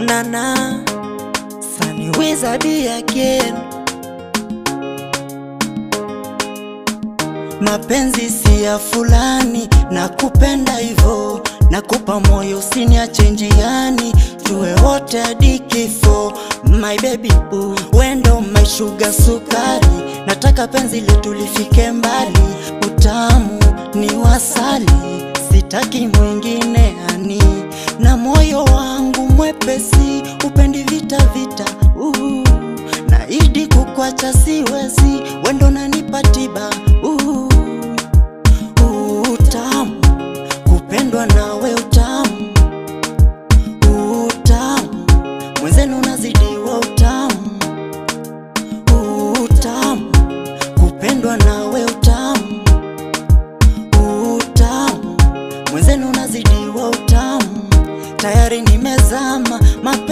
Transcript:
Nana Sunny Wizard again. Mapenzi si ya fulani, nakupenda hivyo, nakupa moyo usiniache njiani, tuwe wote hadi kifo. My baby boo, wendo my sugar sukari, nataka penzi letu lifike mbali, utamu ni wasali, sitaki mwingine ani, na moyo wangu mwepesi, upendi vita vita. Naahidi kukwacha siwezi, wendo nanipa tiba. Utamu kupendwa nawe, utamu utamu mwenzenu unazidiwa, utamu utamu kupendwa nawe, utamu utamu mwenzenu unazidiwa, utamu tayari nimezama mapenzi.